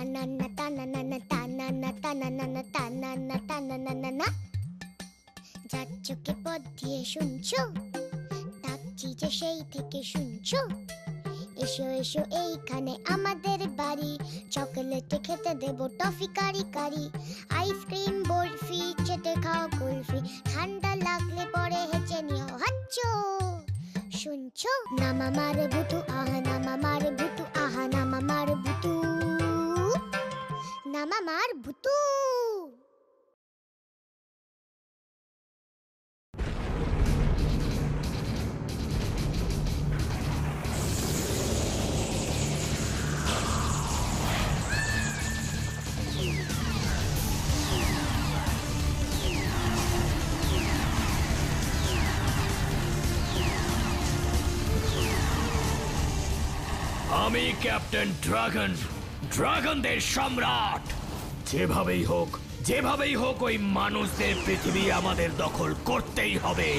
তানানা তানানা তানানা তানানা তানানা তানানা। যার চোখে পথ দিয়ে শুনছো, ডাকছি যে সেই থেকে শুনছো। এসো এসো এইখানে আমাদের বাড়ি, চকলেটে খেতে দেবো টফি কারি কারি। আইসক্রিম বরফি চেটে খাও কুলফি, ঠান্ডা লাগলে পরে হেঁচে নিও হাচ্চো। শুনছো না মামার ভুতু আহা, না মামার ভুতু আহা, না মামার ভুতু, না মামার ভুতু। আমি ক্যাপ্টেন ড্রাগন, ড্রাগনদের সম্রাট। যেভাবেই হোক ওই মানুষদের পৃথিবী আমাদের দখল করতেই হবে।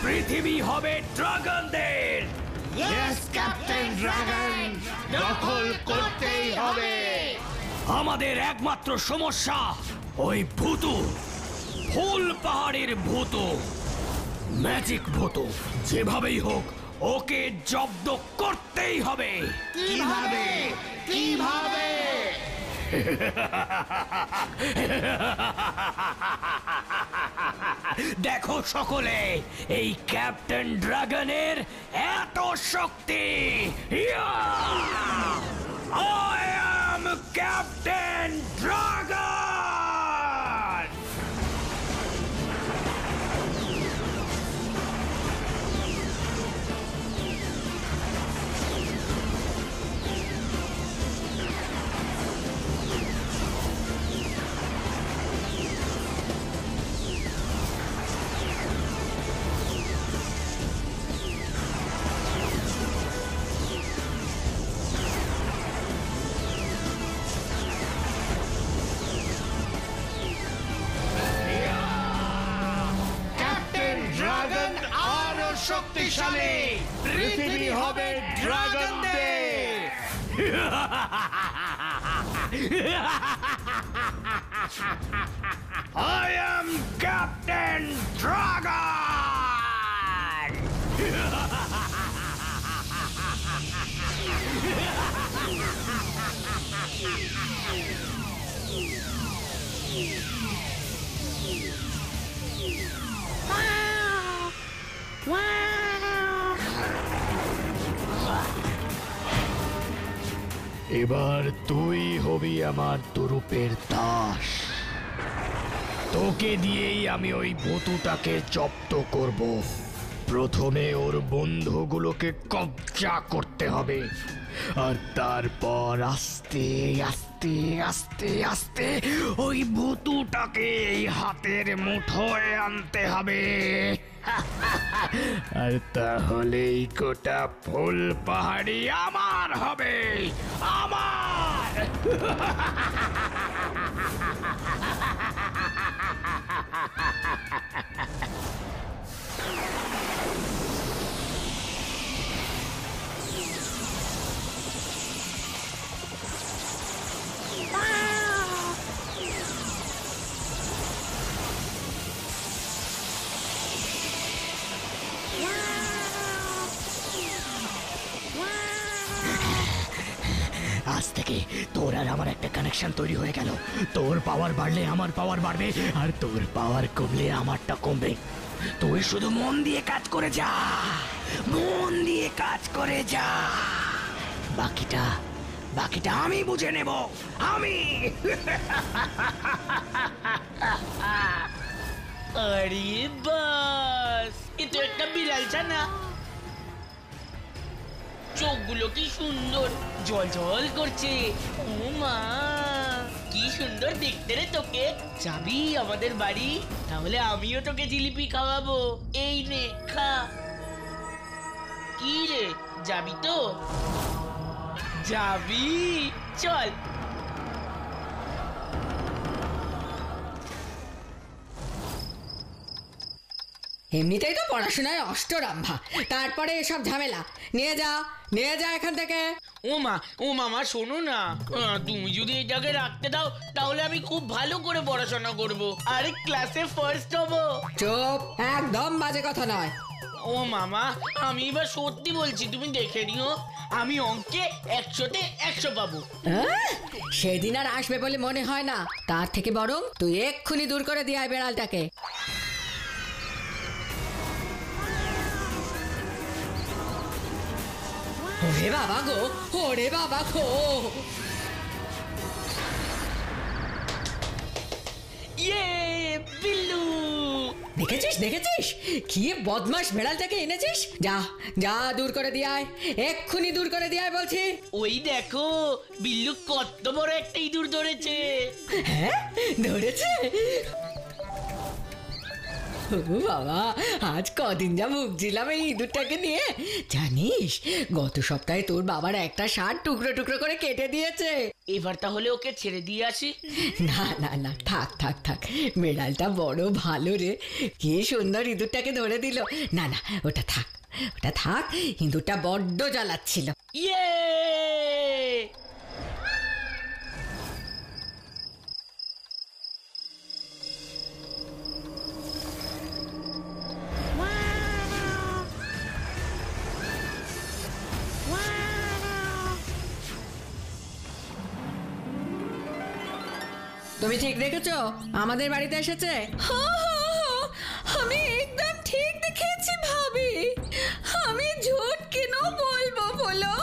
পৃথিবী হবে ড্রাগনদের। ইয়েস ক্যাপ্টেন ড্রাগন, দখল করতেই হবে। আমাদের একমাত্র সমস্যা ওই ভূতু, ফুল পাহাড়ের ভূতু, ম্যাজিক ভূতু। যেভাবেই হোক ওকে জব্দ করতেই হবে। কিভাবে কিভাবে? দেখো সকলে, এই ক্যাপ্টেন ড্রাগনের এত শক্তি। আই অ্যাম ক্যাপ্টেন ড্রাগন। শক্তিশালী, পৃথিবী হবে ড্রাগনদের। I am Captain Dragon! এবার তুই হবি আমার তুরুপের দাস। তোকে দিয়েই আমি ওই ভূতুটাকে জব্দ করব। প্রথমে ওর বন্ধুগুলোকে কবজা করতে হবে, আর তারপর আস্তে আস্তে আস্তে আস্তে ওই ভূতুটাকে হাতের মুঠোয় আনতে হবে। আর তাহলেই গোটা ফুল পাহাড়ি আমার হবে, আমার। আজ থেকে তোর আর আমার একটা কানেকশন তৈরি হয়ে গেল। তোর পাওয়ার বাড়লে আমার পাওয়ার বাড়বে, আর তোর পাওয়ার কমলে আমারটা কমবে। তুই শুধু মন দিয়ে কাজ করে যা, মন দিয়ে কাজ করে যা। বাকিটা বাকিটা আমি বুঝে নেব, আমি। আরে বাস, এটা একটা বিড়াল ছানা। চোখগুলো কি সুন্দর, জল জল করছে। ও মা, কি সুন্দর দেখতে রে তোকে। যাবি আমাদের বাড়ি? তাহলে আমিও তোকে জিলিপি খাওয়াবো। এই নে, খা। কি রে, যাবি তো? যাবি? চল। এমনিতেই তো পড়াশোনায় অষ্টরম্ভা, তারপরে এসব ঝামেলা। নিয়ে যা এখান থেকে। ও মামা শোনো না, তুমি যদি এটাকে রাখতে দাও তাহলে আমি খুব ভালো করে পড়াশোনা করব, আরে ক্লাসে ফার্স্ট হব। চুপ, একদম বাজে কথা নয়। ও মামা, আমি এবার সত্যি বলছি, তুমি দেখে নিও, আমি অঙ্কে 100-তে 100 পাবো। সেদিন আর আসবে বলে মনে হয় না। তার থেকে বরং তুই এক্ষুনি দূর করে দিয়ে আয় বেড়ালটাকে। ওরে বাবা গো, ওরে বাবা গো। ইয়ে বিল্লু, দেখেছিস কি বদমাস বেড়ালটাকে এনেছিস? যা যা দূর করে দিয়ে আয়, এক্ষুনি দূর করে দিয়ে আয় বলছি। ওই দেখো বিল্লু কত বড় একটা ইঁদুর ধরেছে। হ্যাঁ, ধরেছে? ও বাবা, আজ কদিন যা ভুগছিলাম এই ইঁদুরটাকে নিয়ে। জানিস, গত সপ্তাহে তোর বাবার একটা ষাঁড় টুকরো টুকরো করে কেটে দিয়েছে। এবার তাহলে ওকে ছেড়ে দিয়ে আসি। না না না, থাক, বেড়ালটা বড় ভালো রে, কি সুন্দর ইঁদুরটাকে ধরে দিল। না না, ওটা থাক, ইঁদুরটা বড্ড জ্বালাচ্ছিল। ইয়ে তুমি ঠিক দেখেছো আমাদের বাড়িতে এসেছে? আমি একদম ঠিক দেখেছি ভাবি, আমি ঝুট কেন বলবো বলো?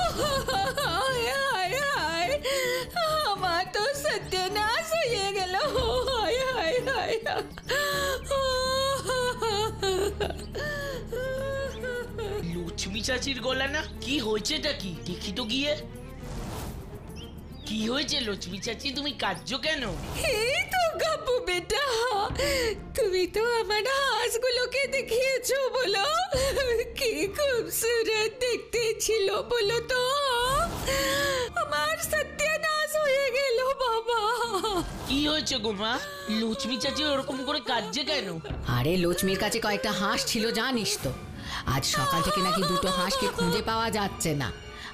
আমার তো সত্যনাশ হয়ে গেল। লক্ষ্মী চাচির গলা না? কি হয়েছেটা কি দেখি তো গিয়ে। কি হয়েছে লক্ষ্মী চাচি, তুমি কাঁদছো কেন? এই তো গাব্বু বেটা, তুমি তো আমার হাঁসগুলোকে দেখিয়েছো বলো, কি খুবসুরত দেখতে ছিল বলো তো। আমার সত্যনাশ হয়ে গেল বাবা। কি হয়েছে গো মা? লক্ষ্মী চাচি ওরকম করে কাঁদছে কেন? আরে লক্ষ্মীর কাছে কয়েকটা হাঁস ছিল জানিস তো, আজ সকাল থেকে নাকি দুটো হাঁসকে খুঁজে পাওয়া যাচ্ছে না।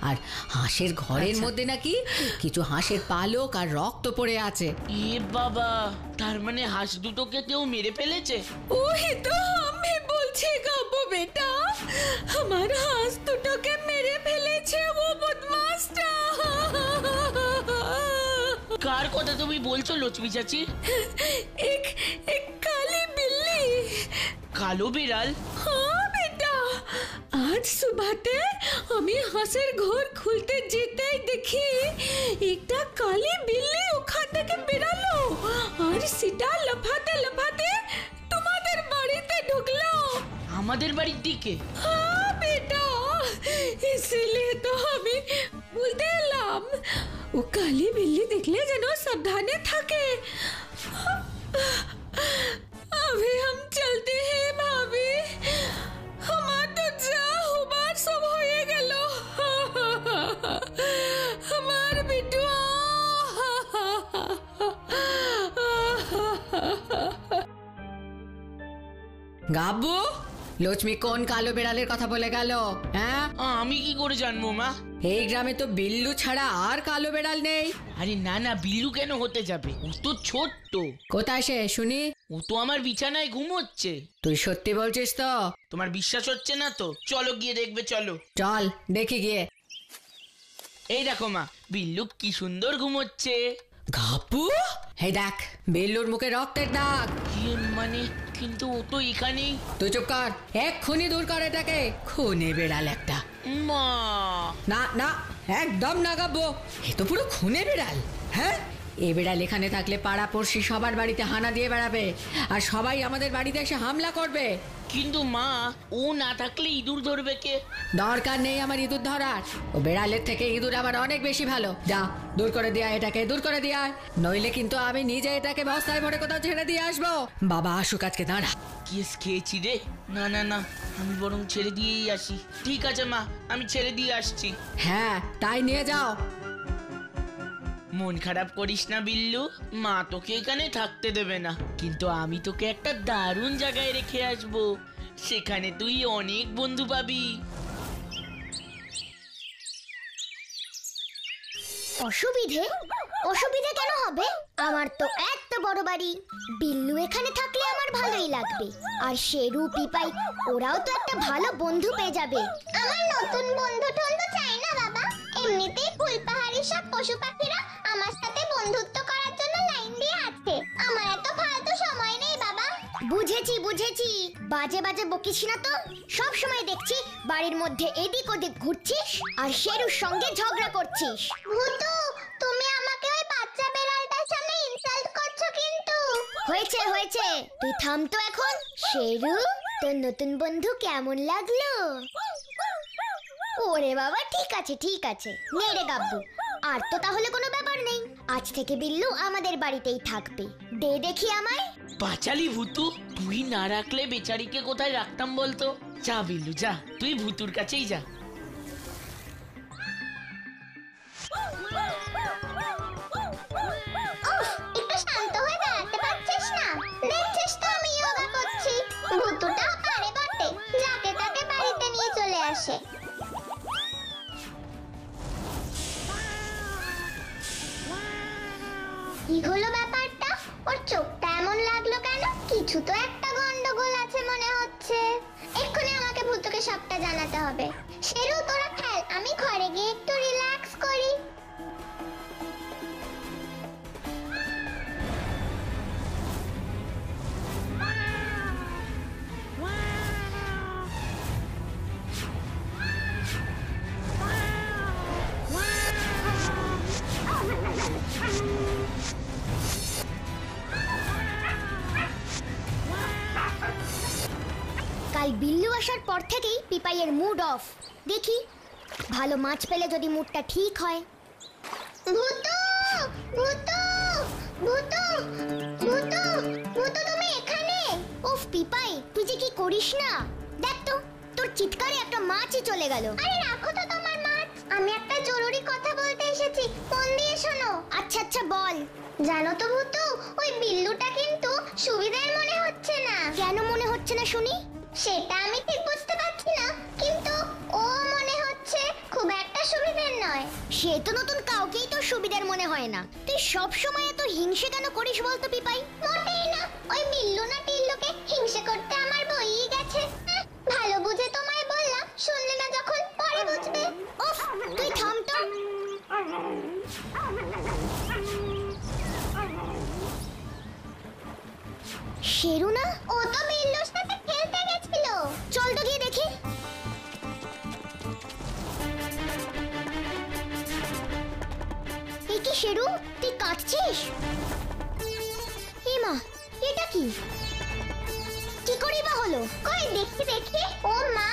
আর হাঁসের ঘরের মধ্যে নাকি কিছু হাঁসের পালক আর রক্ত পড়ে আছে। এ বাবা, তার মানে হাঁস দুটোকে কেউ মেরে ফেলেছে? ওই তো আমি বলছি গাব্বু বেটা, আমার হাঁস দুটোকে মেরে ফেলেছে ও বদমাশটা। কার কথা তুমি বলছো লক্ষ্মী চাচি? এক কালি বিল্লি। কালো বিড়াল? হ্যাঁ বেটা, আজ সুবাতে আমি হাঁসের ঘর খুলতে যেতেই দেখি একটা কালি বিল্লি ওখান থেকে বেরালো, আর সেটা লাফাতে লাফাতে তোমাদের বাড়িতে ঢুকলো। আমাদের বাড়ির দিকে? হ্যাঁ বেটা, ইসলিয়ে তো আমি বলতে এলাম, ও কালি বিল্লি দেখলে যেন সাবধানে থাকে। अभी हम चलते हैं भाभी, हमार तो जा हुबार सब होए गेलो। हमार बिटुआ। গাব্বু, লক্ষ্মী কোন কালো বেড়ালের কথা বলে গেল? হ্যাঁ, আমি কি করে জানবো মা? এই গ্রামে তো বিল্লু ছাড়া আর কালো বেড়াল নেই। আরে না না, বিল্লু কেন হতে যাবে? ও তো ছোট্ট। কোথায় সে শুনি? ও তো আমার বিছানায় ঘুমোচ্ছে। তুই সত্যি বলছিস তো? তোমার বিশ্বাস হচ্ছে না তো চলো গিয়ে দেখবে, চলো। চল দেখি গিয়ে। এই দেখো মা, বিল্লু কি সুন্দর ঘুমোচ্ছে। গাব্বু, এই দেখ বিল্লুর মুখে রক্তের দাগ। কি মানে? কিন্তু ও তো এখানেই। তুই চুপ কর, এক্ষুনি দূর কর এটাকে, খুনে বেড়াল একটা। মা, না না, একদম না গাব্বু, এ তো পুরো খুনে বেড়াল। হ্যাঁ, এ বেড়াল এখানে থাকলে পাড়া পড়শি সবার বাড়িতে হানা দিয়ে বেড়াবে, আর সবাই আমাদের বাড়িতে এসে হামলা করবে। কিন্তু মা, ও না থাকলে ইঁদুর ধরবে কে? দরকার নেই আমার ইঁদুর ধরার, ও বেড়ালের থেকে ইঁদুর আমার অনেক বেশি ভালো। যা দূর করে দিয়ে আয় এটাকে, দূর করে দিয়ে আয়, নইলে কিন্তু আমি নিজে এটাকে বস্তায় ভরে কোথাও ছেড়ে দিয়ে আসবো। বাবা আসুক আজকে, দাঁড়া। কেস খেয়েছি রে। না না না, আমি বরং ছেড়ে দিয়েই আসি। ঠিক আছে মা, আমি ছেড়ে দিয়ে আসছি। হ্যাঁ, তাই নিয়ে যাও। মন খারাপ করিস না বিল্লু, মা তোকে এখানে থাকতে দেবে না, কিন্তু আমি তোকে একটা দারুণ জায়গায় রেখে আসবো, সেখানে তুই অনেক বন্ধু পাবি। অসুবিধে? অসুবিধে কেন হবে? আমার তো এত বড় বাড়ি, বিল্লু এখানে থাকলে আমার ভালোই লাগবে। আর শেরু, পিপাই ওরাও তো একটা ভালো বন্ধু পেয়ে যাবে। আমার নতুন বন্ধু টন্ধু চাই না বাবা, এমনিতেই ফুলপাহাড়ের সব পশু পাখিরা আমার সাথে বন্ধুত্ব করার জন্য লাইন দিয়ে আছে। আমার এত ফালতু সময় নেই বাবা। বুঝেছি বুঝেছি, বাজে বাজে বকিস না তো। সব সময় দেখছি বাড়ির মধ্যে এদিক ওদিক ঘুরছিস আর শেরুর সঙ্গে ঝগড়া করছিস। ভূতু, তুমি আমাকে ওই বাচ্চা বেড়ালটার সামনে ইনসাল্ট করছো কিন্তু। হয়েছে হয়েছে, তুই থাম তো এখন। শেরু, তোর নতুন বন্ধু কেমন লাগলো? ওরে বাবা, ঠিক আছে ঠিক আছে, নে রে গাব্বু। আর তো তাহলে কোনো ব্যাপার নেই, আজ থেকে বিল্লু আমাদের বাড়িতেই থাকবে। দে দেখি আমায়। বাঁচালি ভূতু, তুই না রাখলে বেচারিকে কোথায় রাখতাম বলতো? যা বিল্লু যা, তুই ভূতুর কাছেই যা। একটু শান্ত হয়ে দাঁড়াতে পারছিস না? দেখছিস তো আমি যোগা করছি। ভূতুটা পারে বটে, যাকে তাকে বাড়িতে নিয়ে চলে আসে। কি হলো ব্যাপারটা? ওর চোখটা এমন লাগলো কেন? কিছু তো একটা গন্ডগোল আছে মনে হচ্ছে। এক্ষুনি আমাকে ভূতুকে সবটা জানাতে হবে। শেরু, তোরা খেল, আমি ঘরে গিয়ে একটু রিল্যাক্স করি। কাল বিল্লু আসার পর থেকেই পিপাইয়ের মুড অফ। দেখি ভালো মাছ পেলে যদি মুডটা ঠিক হয়। ভূতু, ভূতু, ভূতু, ভূতু, ভূতু, তুমি এখানে? উফ পিপাই, তুই যে কি করিস না! দেখ তো, তোর চিৎকারে একটা মাছই চলে গেল। আরে রাখো তো তোমার মাছ, আমি একটা জরুরি কথা বলতে এসেছি, মন দিয়ে শোনো। আচ্ছা আচ্ছা বল। জানো তো ভূতু, ওই বিল্লুটা কিন্তু সুবিধার মনে হচ্ছে না। কেন মনে হচ্ছে না শুনি? সেটা আমি ঠিক বুঝতে পারছি না, কিন্তু ও মনে হচ্ছে খুব একটা সুবিধার নয়। সে তো নতুন কাউকেই তো সুবিধার মনে হয় না। তুই সব সময় এত হিংসে কেন করিস বলতো পিপাই? মোটেই না, ওই বিল্লু না টিল্লুকে হিংসে করতে আমার বইই গেছে। ভালো বুঝে তোমায় বললাম, শুনলে না যখন, পরে বুঝবে। উফ, তুই থাম তো। শেরু না? ও তো বিল্লুর সাথে খেলতে গেছিল। চল তো গিয়ে দেখি। এই কি শেরু, তুই কাটছিস? মা, এটা কি? কি করে বা হলো? কই দেখি দেখি। ও মা,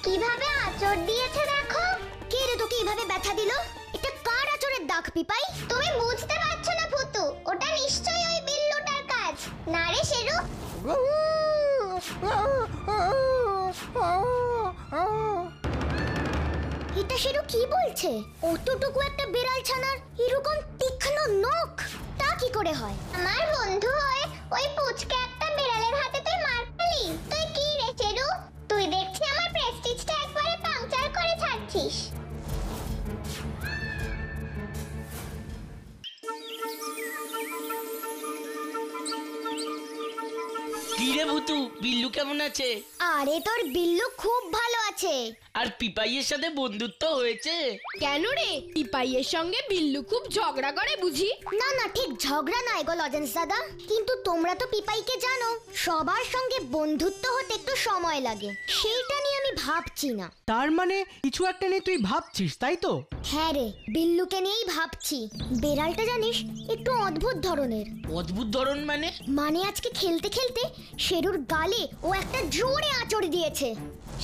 কিভাবে আঁচড় দিয়েছে দেখো। কে রে তোকে এইভাবে ব্যথা দিল? এটা কার আঁচড়ের দাগ পিপাই? তুমি বুঝতে পারছো না ভূতু, ওটা নিশ্চয়ই ওই বিল্লুটার কাজ। না রে শেরু। এটা শেরু কি বলছে? অতটুকু একটা বিড়াল ছানার এরকম তীক্ষ্ণ নখ, তা কি করে হয়? আমার বন্ধু হয়ে ওই পুচকে একটা বিড়ালের হাতে তুই মার খেলি? তুই কি রে শেরু, তুই দেখছি আমার প্রেস্টিজটা একবারে পাংচার করে ছাড়ছিস। কি রে ভূতু, বিল্লু কেমন আছে? আরে তোর বিল্লু খুব ভালো আছে। আর পিপাইয়ের সাথে বন্ধুত্ব হয়েছে? কেন রে, পিপাইয়ের সঙ্গে বিল্লু খুব ঝগড়া করে বুঝি? না না, ঠিক ঝগড়া নয় গো লজেন্স দাদা, কিন্তু তোমরা তো পিপাইকে জানো, সবার সঙ্গে বন্ধুত্ব হতে একটু সময় লাগে, সেইটা নিয়ে আমি ভাবছি না। তার মানে কিছু একটা নিয়ে তুই ভাবছিস, তাই তো? হ্যাঁ রে, বিল্লুকে নিয়েই ভাবছি। বেড়ালটা জানিস একটু অদ্ভুত ধরনের। অদ্ভুত ধরন মানে? মানে আজকে খেলতে খেলতে শেরুর গালে ও একটা জোরে আঁচড় দিয়েছে।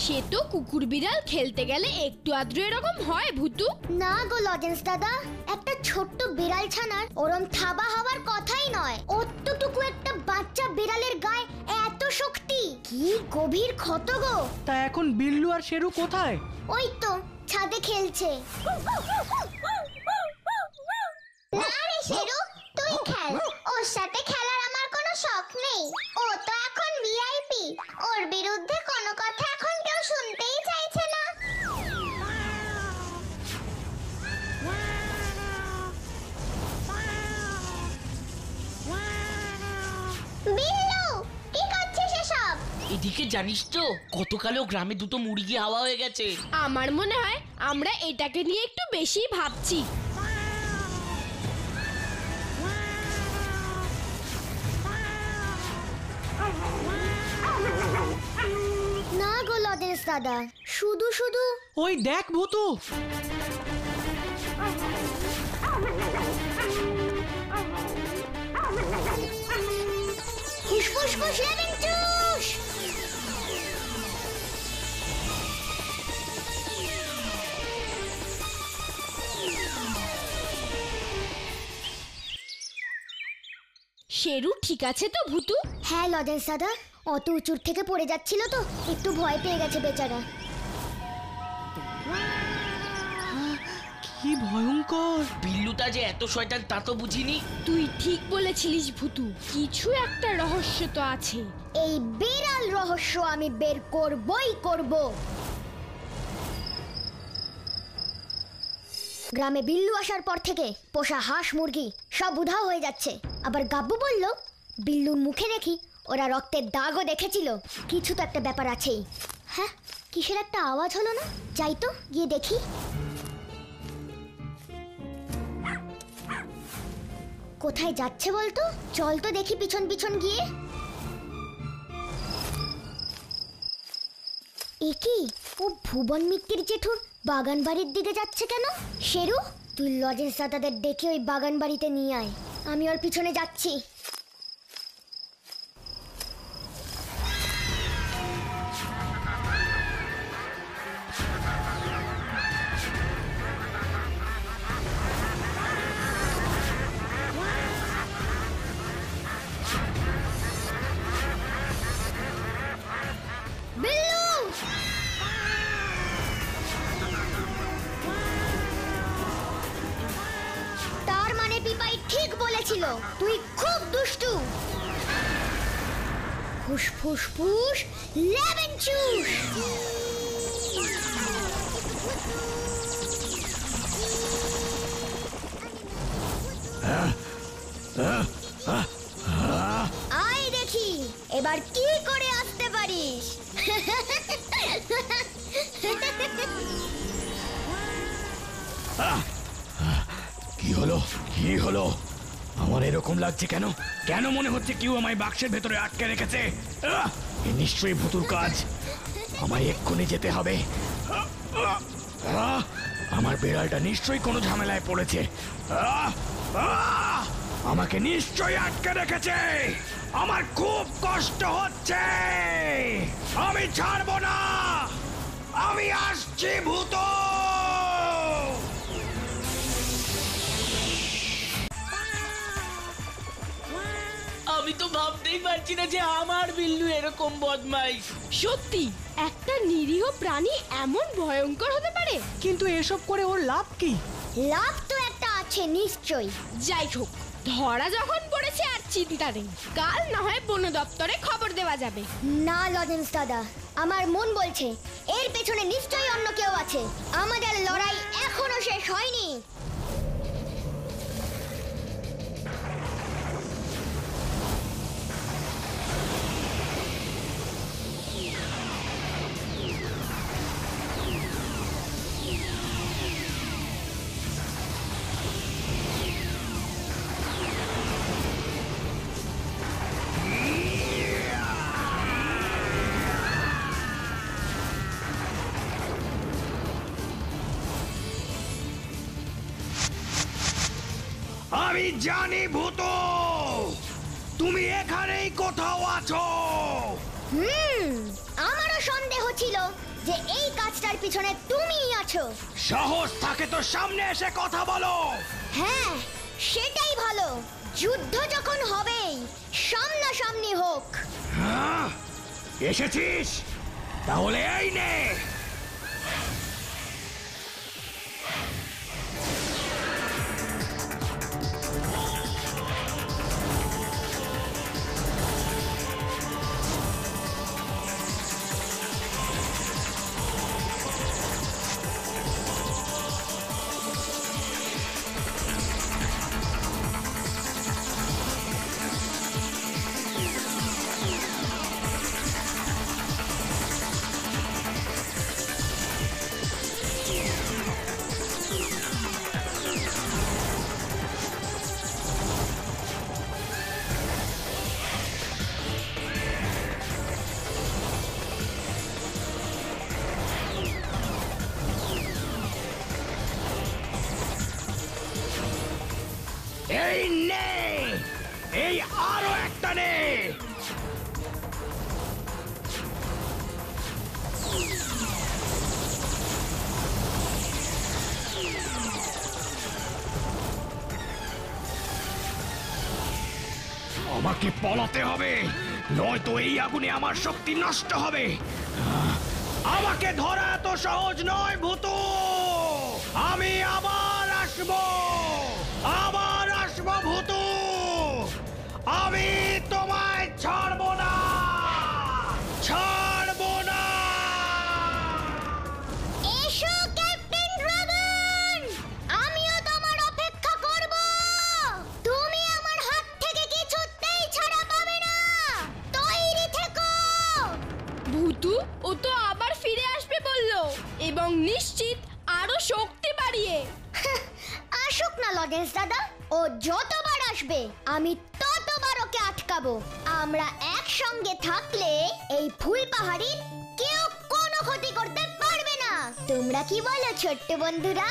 সে তো কুকুর বিড়াল খেলতে গেলে একটু আদ্র এরকম হয় ভূতু। না গো লজেন্স দাদা, একটা ছোট্ট বিড়াল ছানার ওরম থাবা হওয়ার কথাই নয়। অতটুকু একটা বাচ্চা বিড়ালের গায়ে এত শক্তি, কি গভীর ক্ষত গো। তা এখন বিল্লু আর শেরু কোথায়? ওই তো ছাদে খেলছে। না রে শেরু, তুই খেল, ওর সাথে খেলার আমার কোনো শখ নেই। ও তো এখন ভিআইপি, ওর বিরুদ্ধে কোনো কথা এখন কেউ শুনতেই চাইছে না। এদিকে জানিস তো গতকালও গ্রামে দুটো মুরগি হাওয়া হয়ে গেছে। আমার মনে হয় আমরা এটাকে নিয়ে একটু বেশি ভাবছি। না গো লজেন্স দাদা, শুধু শুধু ওই দেখ ভূতু। ফুসফুস লেমন জুস। শেরু ঠিক আছে তো ভূতু? হ্যাঁ লজেন্স দাদা, অত উঁচুর থেকে পড়ে যাচ্ছিল তো একটু ভয় পেয়ে গেছে বেচারা। কি ভয়ঙ্কর! বিল্লুটা যে এত শয়তান তা তো বুঝিনি। তুই ঠিক বলেছিলিস ভূতু, কিছু একটা রহস্য তো আছে। এই বিড়াল রহস্য আমি বের করবই করব। গ্রামে বিল্লু আসার পর থেকে পোষা হাঁস মুরগি সব উধাও হয়ে যাচ্ছে। আবার গাব্বু বলল বিল্লুর মুখে নাকি ওরা রক্তের দাগও দেখেছিল। কিছু তো একটা ব্যাপার আছেই। হ্যাঁ, কিসের একটা আওয়াজ হলো না? যাই তো গিয়ে দেখি। কোথায় যাচ্ছে বলতো? চল তো দেখি পিছন পিছন গিয়ে। একি, ও ভুবন মিত্তির জেঠুর বাগান বাড়ির দিকে যাচ্ছে কেন? শেরু, তুই লজেন্স দাদাদের ডেকে ওই বাগান বাড়িতে নিয়ে আয়, আমি ওর পিছনে যাচ্ছি। তুই খুব দুষ্টু। ফুস ফুস ফুস লেমন জুস। আয় দেখি এবার কি করে আসতে পারিস। কি হলো? কি হলো? আমার এরকম লাগছে কেন? কেন মনে হচ্ছে কেউ আমায় বাক্সের ভেতরে আটকে রেখেছে? নিশ্চয়ই ভূতুর কাজ। আমায় এক্ষুনি যেতে হবে। আমার বিড়ালটা নিশ্চয়ই কোনো ঝামেলায় পড়েছে। আমাকে নিশ্চয়ই আটকে রেখেছে। আমার খুব কষ্ট হচ্ছে। আমি ছাড়বো না। আমি আসছি ভূত। আমি তো ভাবতেই পারছি না যে আমার বিল্লু এরকম বদমাইশ। সত্যি একটা নিরীহ প্রাণী এমন ভয়ঙ্কর হতে পারে? কিন্তু এসব করে ওর লাভ কি? লাভ তো একটা আছে নিশ্চয়ই। যাই হোক, ধরা যখন পড়েছে আর চিন্তা নেই। কাল না হয় বন দপ্তরে খবর দেওয়া যাবে। না লজেন্স দাদা, আমার মন বলছে এর পেছনে নিশ্চয়ই অন্য কেউ আছে। আমাদের লড়াই এখনো শেষ হয়নি। আমি জানি ভূত, তুমি এখানেই কোথাও আছো। আমারও সন্দেহ ছিল যে এই কাজটার পিছনে তুমিই আছো। সাহস থাকে তো সামনে এসে কথা বলো। হ্যাঁ, সেটাই ভালো। যুদ্ধ যখন হবেই সামনাসামনি হোক। হ্যাঁ, এসেছিস? তাহলে এই নে। নে, এই আরো একটা নে। আমাকে পালাতে হবে, নয়তো এই আগুনে আমার শক্তি নষ্ট হবে। আমাকে ধরা এত সহজ নয় ভূতু, আমি আবার আসবো ভূতু, আমি তোমায় ছাড়বো না। এসো ক্যাপ্টেন ড্রাগন, আমিও তোমার অপেক্ষা করব। তুমি আমার হাত থেকে কিছুতেই ছাড়া পাবে না, তৈরি থেকো। ভূতু ও তো আবার ফিরে আসবে বললো, এবং নিশ্চিত আরো শক্তি বাড়িয়ে। আসুক না লজেন্স দাদা, ও যতবার আসবে আমি ততবার ওকে আটকাবো। আমরা একসঙ্গে থাকলে এই ফুল পাহাড়ির কেউ কোনো ক্ষতি করতে পারবে না। তোমরা কি বলো ছোট্ট বন্ধুরা?